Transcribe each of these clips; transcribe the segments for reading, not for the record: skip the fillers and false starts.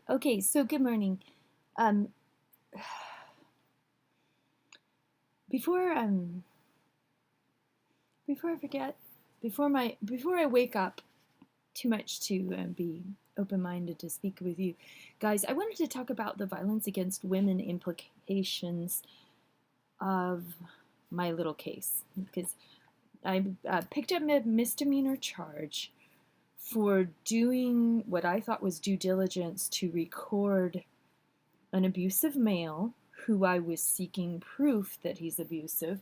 Okay, so good morning. Um, before before I forget, before I wake up too much to be open-minded to speak with you guys, I wanted to talk about the violence against women implications of my little case because I picked up a misdemeanor charge for doing what I thought was due diligence to record an abusive male who I was seeking proof that he's abusive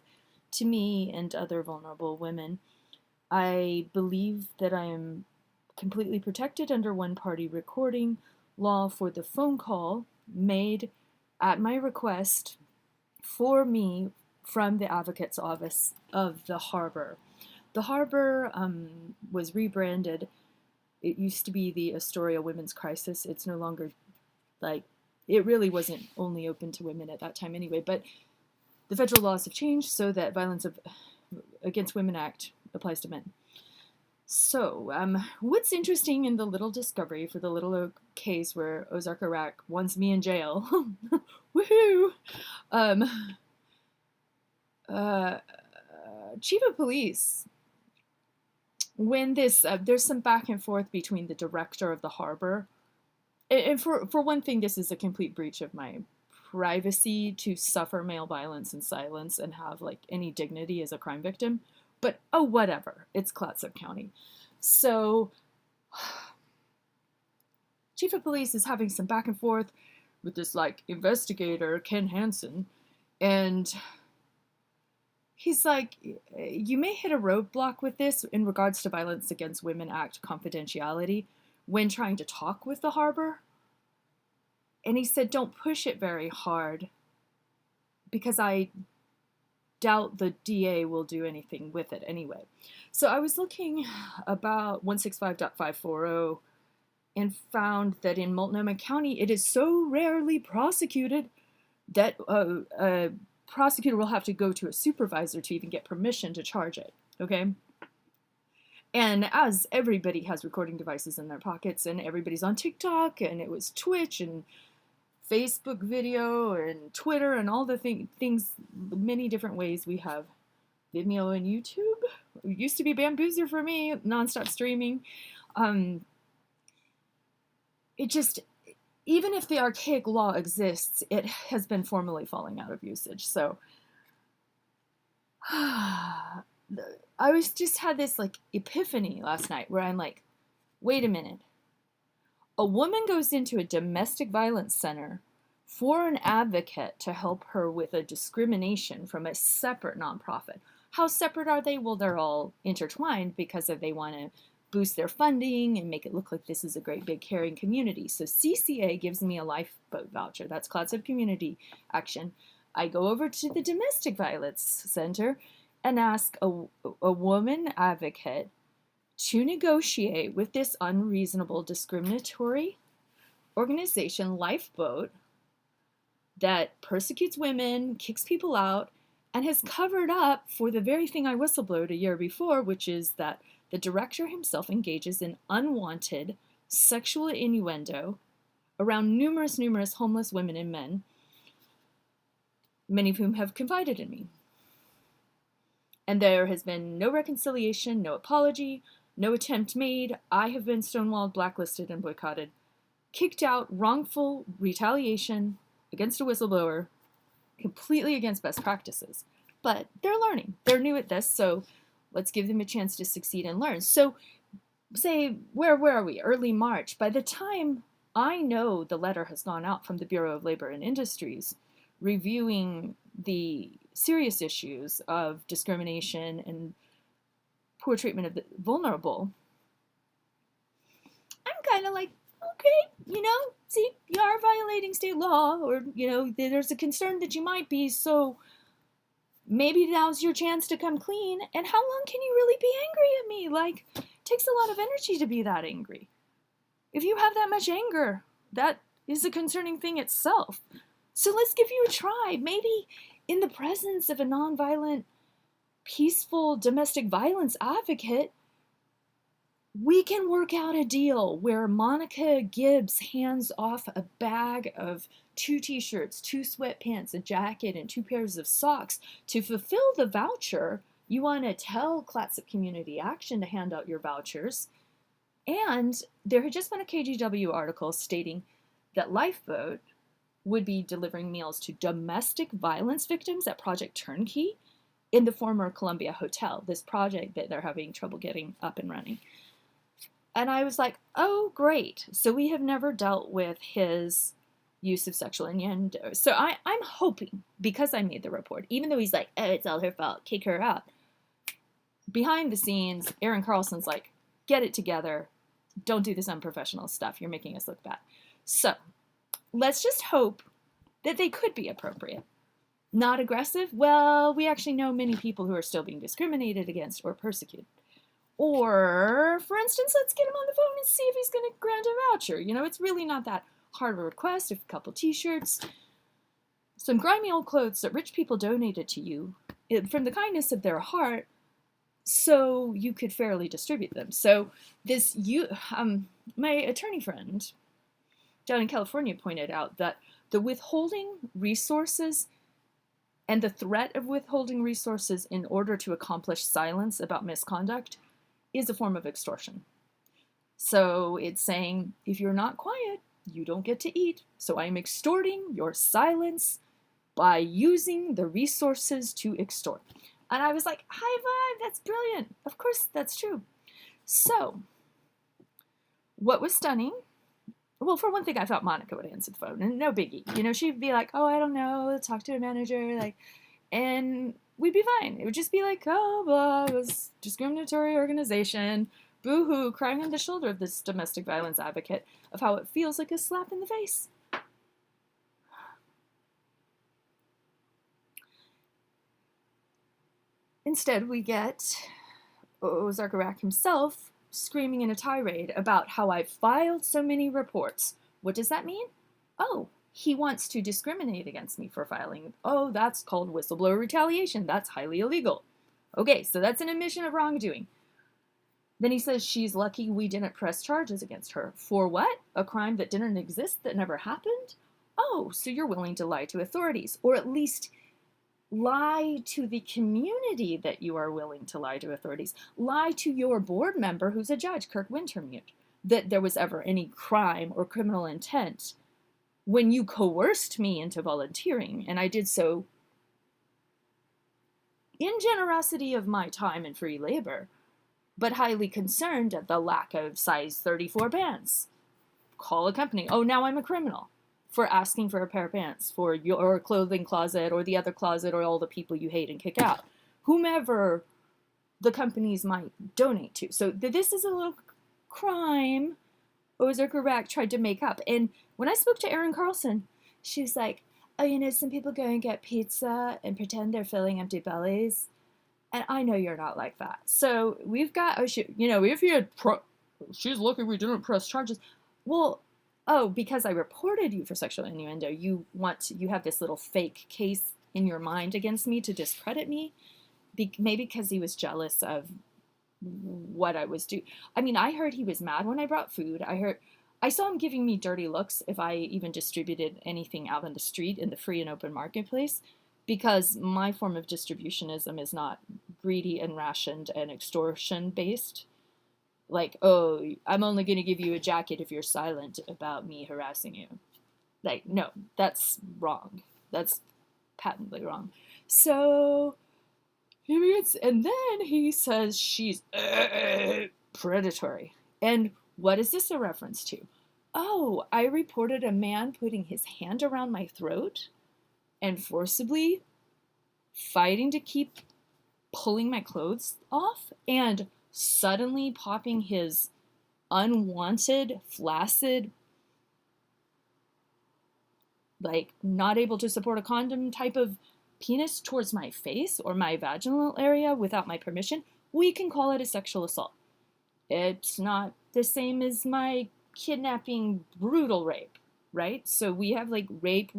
to me and other vulnerable women. I believe that I am completely protected under one party recording law for the phone call made at my request for me from the advocate's office of the Harbor. The Harbor was rebranded. It used to be the Astoria Women's Crisis. It's no longer like it really wasn't only open to women at that time anyway, but the federal laws have changed so that Violence Against Women Act applies to men. So, what's interesting in the little discovery for the little case where Ozark, Iraq wants me in jail, woohoo, um, uh, chief of police, when there's some back and forth between the director of the Harbor, and for one thing, this is a complete breach of my privacy to suffer male violence in silence and have like any dignity as a crime victim. But oh, whatever. It's Clatsop County. So, chief of police is having some back and forth with this like investigator, Ken Hansen, and he's like, you may hit a roadblock with this in regards to Violence Against Women Act confidentiality when trying to talk with the Harbor. And he said, don't push it very hard because I doubt the DA will do anything with it anyway. So I was looking about 165.540 and found that in Multnomah County, it is so rarely prosecuted that a prosecutor will have to go to a supervisor to even get permission to charge it, okay? And as everybody has recording devices in their pockets and everybody's on TikTok and it was Twitch and Facebook video and Twitter and all the things, many different ways we have Vimeo and YouTube. It used to be Bamboozer for me, nonstop streaming. It just, even if the archaic law exists, it has been formally falling out of usage. So I was just had this like epiphany last night where I'm like, wait a minute. A woman goes into a domestic violence center for an advocate to help her with a discrimination from a separate nonprofit. How separate are they? Well, they're all intertwined because they want to boost their funding and make it look like this is a great big caring community. So CCA gives me a lifeboat voucher. That's Clatsop Community Action. I go over to the domestic violence center and ask a woman advocate to negotiate with this unreasonable discriminatory organization, Lifeboat, that persecutes women, kicks people out, and has covered up for the very thing I whistleblowed a year before, which is that the director himself engages in unwanted sexual innuendo around numerous homeless women and men, many of whom have confided in me. And there has been no reconciliation, no apology, no attempt made. I have been stonewalled, blacklisted, and boycotted. Kicked out, wrongful retaliation against a whistleblower, completely against best practices. But they're learning. They're new at this, so let's give them a chance to succeed and learn. So, say, where are we? Early March. By the time I know the letter has gone out from the Bureau of Labor and Industries reviewing the serious issues of discrimination and poor treatment of the vulnerable, I'm kind of like, okay, see, you are violating state law, or, there's a concern that you might be, so maybe now's your chance to come clean. And how long can you really be angry at me? Like, it takes a lot of energy to be that angry. If you have that much anger, that is a concerning thing itself. So let's give you a try. Maybe in the presence of a nonviolent, peaceful domestic violence advocate, we can work out a deal where Monica Gibbs hands off a bag of 2 t-shirts, 2 sweatpants, a jacket, and 2 pairs of socks to fulfill the voucher. You want to tell Clatsop Community Action to hand out your vouchers. And there had just been a KGW article stating that Lifeboat would be delivering meals to domestic violence victims at Project Turnkey in the former Columbia Hotel, this project that they're having trouble getting up and running. And I was like, oh, great. So we have never dealt with his use of sexual innuendo. So I'm hoping, because I made the report, even though he's like, oh, it's all her fault, kick her out. Behind the scenes, Aaron Carlson's like, get it together. Don't do this unprofessional stuff. You're making us look bad. So let's just hope that they could be appropriate. Not aggressive? Well, we actually know many people who are still being discriminated against or persecuted. Or, for instance, let's get him on the phone and see if he's going to grant a voucher. You know, it's really not that hard of a request. A couple t-shirts, some grimy old clothes that rich people donated to you from the kindness of their heart, so you could fairly distribute them. So this, my attorney friend down in California pointed out that the withholding resources and the threat of withholding resources in order to accomplish silence about misconduct is a form of extortion. So it's saying, if you're not quiet, you don't get to eat. So I'm extorting your silence by using the resources to extort. And I was like, high five, that's brilliant. Of course, that's true. So what was stunning? Well, for one thing, I thought Monica would answer the phone, and no biggie. You know, she'd be like, oh, I don't know, talk to a manager, like, and we'd be fine. It would just be like, oh, blah, it was discriminatory organization, boo-hoo, crying on the shoulder of this domestic violence advocate of how it feels like a slap in the face. Instead, we get Ozarkarak himself screaming in a tirade about how I've filed so many reports. What does that mean? Oh, he wants to discriminate against me for filing. Oh, that's called whistleblower retaliation. That's highly illegal. Okay, so that's an admission of wrongdoing. Then he says she's lucky we didn't press charges against her. For what? A crime that didn't exist, that never happened? Oh, so you're willing to lie to authorities, or at least lie to the community that you are willing to lie to authorities. Lie to your board member, who's a judge, Kirk Wintermute, that there was ever any crime or criminal intent when you coerced me into volunteering, and I did so in generosity of my time and free labor, but highly concerned at the lack of size 34 pants. Call a company. Oh, now I'm a criminal for asking for a pair of pants for your clothing closet or the other closet or all the people you hate and kick out. Whomever the companies might donate to. So this is a little crime Ozarkarak tried to make up. And when I spoke to Erin Carlson, she was like, oh, you know, some people go and get pizza and pretend they're filling empty bellies. And I know you're not like that. So we've got, you know, if you had, she's lucky we didn't press charges. Well, oh, because I reported you for sexual innuendo, you have this little fake case in your mind against me to discredit me? Maybe because he was jealous of what I was doing. I mean, I heard he was mad when I brought food. I saw him giving me dirty looks if I even distributed anything out on the street in the free and open marketplace, because my form of distributionism is not greedy and rationed and extortion based. Like, oh, I'm only going to give you a jacket if you're silent about me harassing you. Like, no, that's wrong. That's patently wrong. So, and then he says she's predatory. And what is this a reference to? Oh, I reported a man putting his hand around my throat and forcibly fighting to keep pulling my clothes off and suddenly popping his unwanted, flaccid, like not able to support a condom type of penis towards my face or my vaginal area without my permission. We can call it a sexual assault. It's not the same as my kidnapping, brutal rape, right? So we have like rape,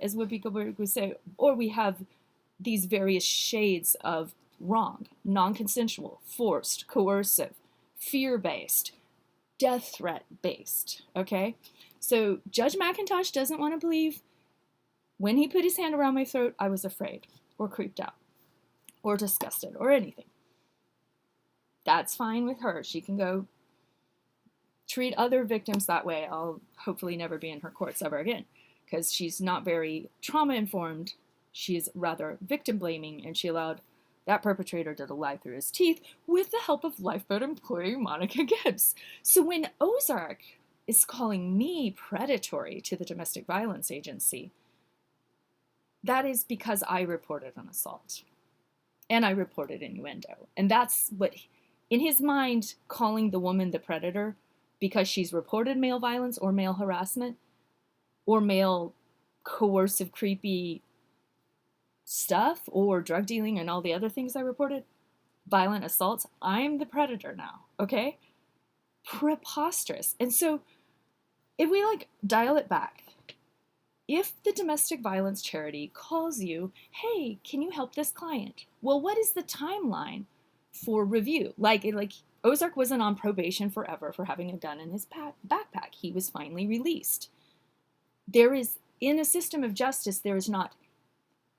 as what people would say, or we have these various shades of wrong, non-consensual, forced, coercive, fear-based, death threat-based, okay? So Judge McIntosh doesn't want to believe when he put his hand around my throat, I was afraid or creeped out or disgusted or anything. That's fine with her. She can go treat other victims that way. I'll hopefully never be in her courts ever again because she's not very trauma-informed. She's rather victim-blaming, and she allowed that perpetrator to lie through his teeth with the help of lifeboat employee Monica Gibbs. So when Ozark is calling me predatory to the domestic violence agency, that is because I reported an assault. And I reported innuendo. And that's what, in his mind, calling the woman the predator because she's reported male violence or male harassment or male coercive, creepy stuff or drug dealing and all the other things I reported, violent assaults, I'm the predator now, okay? Preposterous. And so if we dial it back, if the domestic violence charity calls you, hey, can you help this client? Well, what is the timeline for review? Like Ozark wasn't on probation forever for having a gun in his backpack. He was finally released. There is, in a system of justice, there is not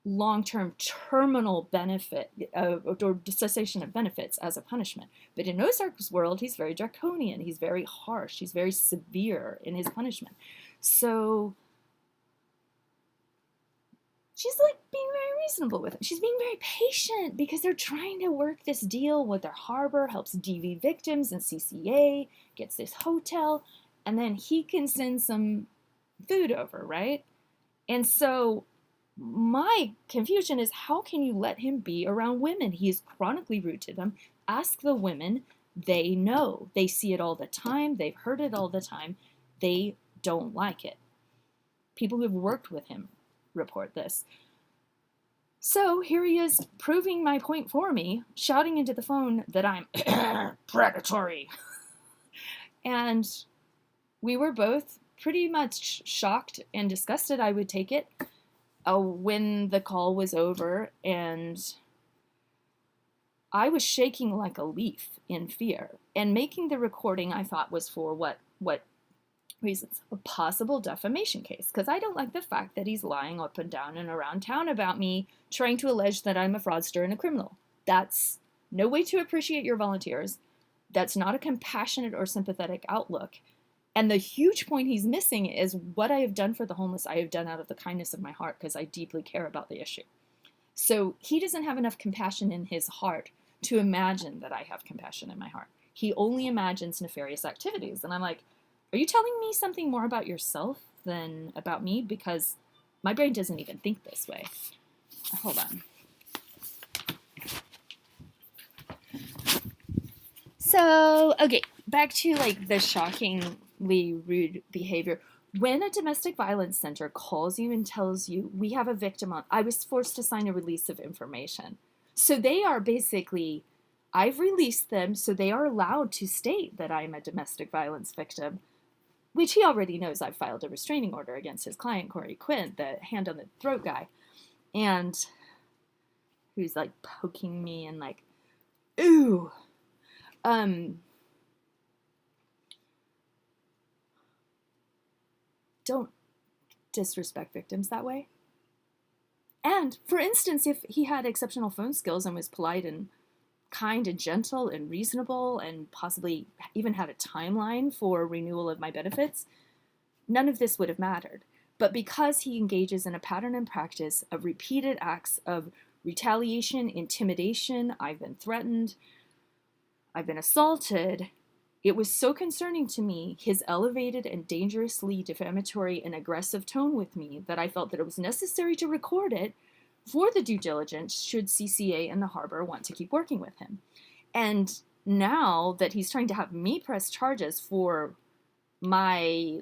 long-term terminal benefit or cessation of benefits as a punishment. But in Ozark's world, he's very draconian. He's very harsh. He's very severe in his punishment. So she's being very reasonable with him. She's being very patient because they're trying to work this deal with their harbor, helps DV victims and CCA, gets this hotel, and then he can send some food over, right? And so my confusion is, how can you let him be around women? He is chronically rude to them. Ask the women. They know. They see it all the time. They've heard it all the time. They don't like it. People who have worked with him report this. So here he is proving my point for me, shouting into the phone that I'm predatory. And we were both pretty much shocked and disgusted, I would take it, when the call was over, and I was shaking like a leaf in fear. And making the recording, I thought, was for what reasons? A possible defamation case, because I don't like the fact that he's lying up and down and around town about me, trying to allege that I'm a fraudster and a criminal. That's no way to appreciate your volunteers. That's not a compassionate or sympathetic outlook. And the huge point he's missing is what I have done for the homeless, I have done out of the kindness of my heart because I deeply care about the issue. So he doesn't have enough compassion in his heart to imagine that I have compassion in my heart. He only imagines nefarious activities. And I'm like, are you telling me something more about yourself than about me? Because my brain doesn't even think this way. Hold on. So, okay, back to the shockingly rude behavior. When a domestic violence center calls you and tells you, we have a victim on, I was forced to sign a release of information. So they are basically, I've released them, so they are allowed to state that I'm a domestic violence victim, which he already knows. I've filed a restraining order against his client, Corey Quinn, the hand on the throat guy, and who's poking me and ooh. Don't disrespect victims that way. And, for instance, if he had exceptional phone skills and was polite and kind and gentle and reasonable and possibly even had a timeline for renewal of my benefits, none of this would have mattered. But because he engages in a pattern and practice of repeated acts of retaliation, intimidation, I've been threatened, I've been assaulted, it was so concerning to me, his elevated and dangerously defamatory and aggressive tone with me, that I felt that it was necessary to record it for the due diligence should CCA and the Harbor want to keep working with him. And now that he's trying to have me press charges for my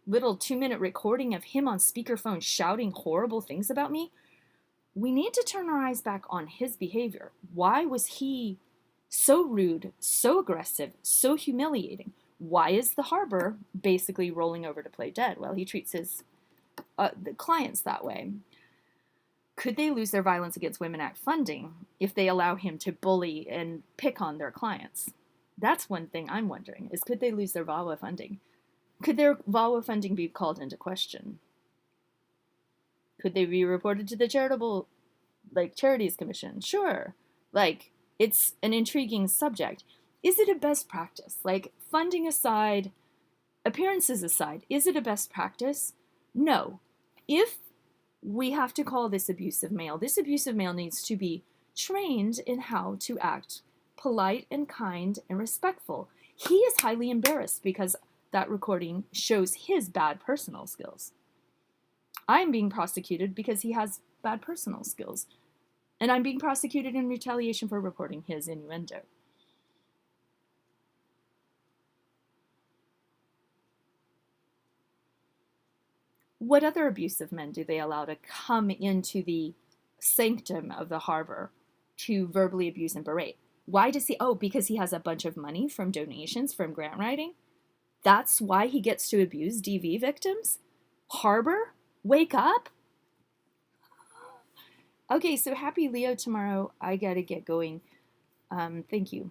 little 2-minute recording of him on speakerphone shouting horrible things about me, we need to turn our eyes back on his behavior. Why was he so rude, so aggressive, so humiliating? Why is the Harbor basically rolling over to play dead? Well, he treats his the clients that way. Could they lose their Violence Against Women Act funding if they allow him to bully and pick on their clients? That's one thing I'm wondering, is could they lose their VAWA funding? Could their VAWA funding be called into question? Could they be reported to the Charities Commission? Sure. Like, it's an intriguing subject. Is it a best practice? Like, funding aside, appearances aside, is it a best practice? No. If we have to call this abusive male needs to be trained in how to act polite and kind and respectful. He is highly embarrassed because that recording shows his bad personal skills. I'm being prosecuted because he has bad personal skills. And I'm being prosecuted in retaliation for reporting his innuendo. What other abusive men do they allow to come into the sanctum of the harbor to verbally abuse and berate? Why does he? Oh, because he has a bunch of money from donations from grant writing? That's why he gets to abuse DV victims? Harbor? Wake up? Okay, so happy Leo tomorrow. I gotta get going. Thank you.